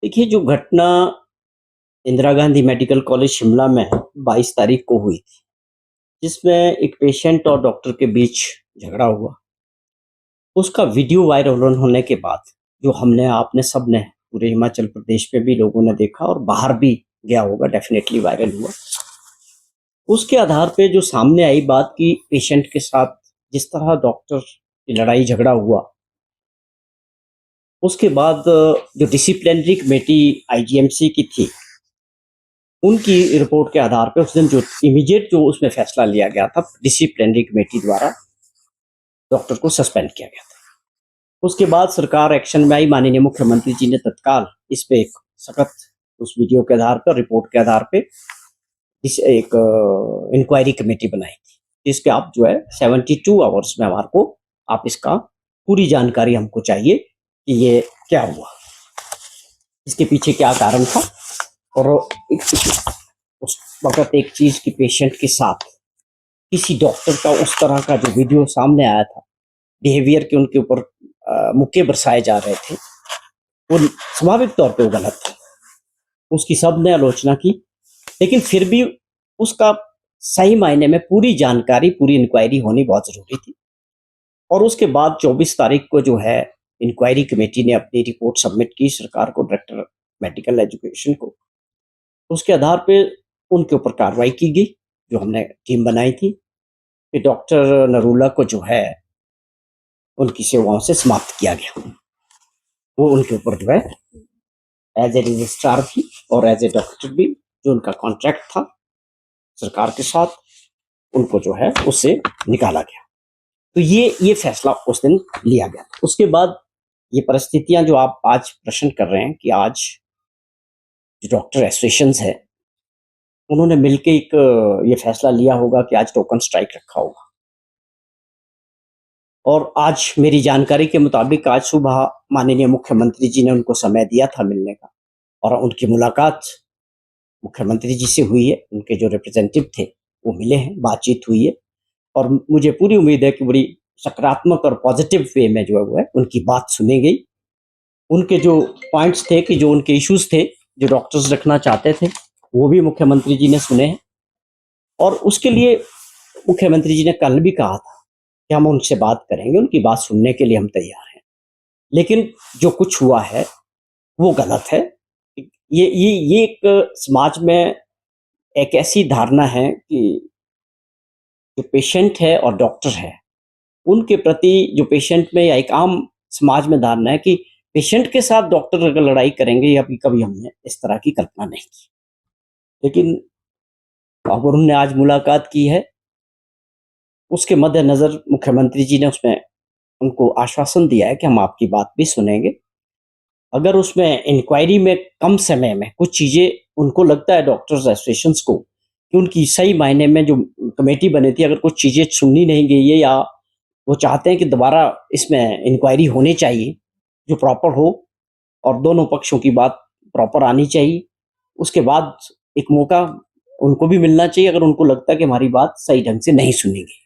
देखिए, जो घटना इंदिरा गांधी मेडिकल कॉलेज शिमला में 22 तारीख को हुई थी, जिसमें एक पेशेंट और डॉक्टर के बीच झगड़ा हुआ। उसका वीडियो वायरल होने के बाद जो हमने आपने सबने पूरे हिमाचल प्रदेश में भी लोगों ने देखा और बाहर भी गया होगा, डेफिनेटली वायरल हुआ। उसके आधार पे जो सामने आई बात कि पेशेंट के साथ जिस तरह डॉक्टर की लड़ाई झगड़ा हुआ, उसके बाद जो डिसिप्लिनरी कमेटी आईजीएमसी की थी, उनकी रिपोर्ट के आधार पे उस दिन जो इमीडिएट जो उसमें फैसला लिया गया था, डिसिप्लिनरी कमेटी द्वारा डॉक्टर को सस्पेंड किया गया था। उसके बाद सरकार एक्शन में आई। माननीय मुख्यमंत्री जी ने तत्काल इस पे एक सख्त उस वीडियो के आधार पर, रिपोर्ट के आधार पे इस एक इंक्वायरी कमेटी बनाई थी, जिसके आप जो है 72 आवर्स में हमारे को आप इसका पूरी जानकारी हमको चाहिए कि ये क्या हुआ, इसके पीछे क्या कारण था। और उस वक्त एक चीज की पेशेंट के साथ किसी डॉक्टर का उस तरह का जो वीडियो सामने आया था, बिहेवियर के उनके ऊपर मुक्के बरसाए जा रहे थे, वो स्वाभाविक तौर पे वो गलत था। उसकी सबने आलोचना की, लेकिन फिर भी उसका सही मायने में पूरी जानकारी, पूरी इंक्वायरी होनी बहुत जरूरी थी। और उसके बाद 24 तारीख को जो है इंक्वायरी कमेटी ने अपनी रिपोर्ट सबमिट की सरकार को, डायरेक्टर मेडिकल एजुकेशन को। उसके आधार पे उनके ऊपर कार्रवाई की गई, जो हमने टीम बनाई थी कि डॉक्टर नरूला को जो है उनकी सेवाओं से समाप्त किया गया। वो उनके ऊपर जो है एज ए रजिस्ट्रार भी और एज ए डॉक्टर भी, जो उनका कॉन्ट्रैक्ट था सरकार के साथ, उनको जो है उससे निकाला गया। तो ये फैसला उस दिन लिया गया। उसके बाद ये परिस्थितियां जो आप आज प्रश्न कर रहे हैं कि आज जो डॉक्टर एसोसिएशन है, उन्होंने मिलकर एक ये फैसला लिया होगा कि आज टोकन स्ट्राइक रखा होगा। और आज मेरी जानकारी के मुताबिक आज सुबह माननीय मुख्यमंत्री जी ने उनको समय दिया था मिलने का, और उनकी मुलाकात मुख्यमंत्री जी से हुई है। उनके जो रिप्रेजेंटेटिव थे वो मिले हैं, बातचीत हुई है, और मुझे पूरी उम्मीद है कि बड़ी सकारात्मक और पॉजिटिव वे में जो है वो है उनकी बात सुनी गई। उनके जो पॉइंट्स थे, कि जो उनके इश्यूज थे, जो डॉक्टर्स रखना चाहते थे, वो भी मुख्यमंत्री जी ने सुने हैं। और उसके लिए मुख्यमंत्री जी ने कल भी कहा था कि हम उनसे बात करेंगे, उनकी बात सुनने के लिए हम तैयार हैं। लेकिन जो कुछ हुआ है वो गलत है। ये एक समाज में एक ऐसी धारणा है कि जो पेशेंट है और डॉक्टर है, उनके प्रति जो पेशेंट में या एक आम समाज में धारणा है कि पेशेंट के साथ डॉक्टर अगर लड़ाई करेंगे, या कभी हमने इस तरह की कल्पना नहीं की। लेकिन अगर उन्होंने आज मुलाकात की है, उसके मद्देनजर मुख्यमंत्री जी ने उसमें उनको आश्वासन दिया है कि हम आपकी बात भी सुनेंगे। अगर उसमें इंक्वायरी में कम समय में कुछ चीजें उनको लगता है डॉक्टर्स एसोसिएशन को कि उनकी सही मायने में जो कमेटी बनी थी, अगर कुछ चीजें सुननी नहीं गई है, या वो चाहते हैं कि दोबारा इसमें इंक्वायरी होनी चाहिए जो प्रॉपर हो, और दोनों पक्षों की बात प्रॉपर आनी चाहिए, उसके बाद एक मौका उनको भी मिलना चाहिए अगर उनको लगता है कि हमारी बात सही ढंग से नहीं सुनी गई।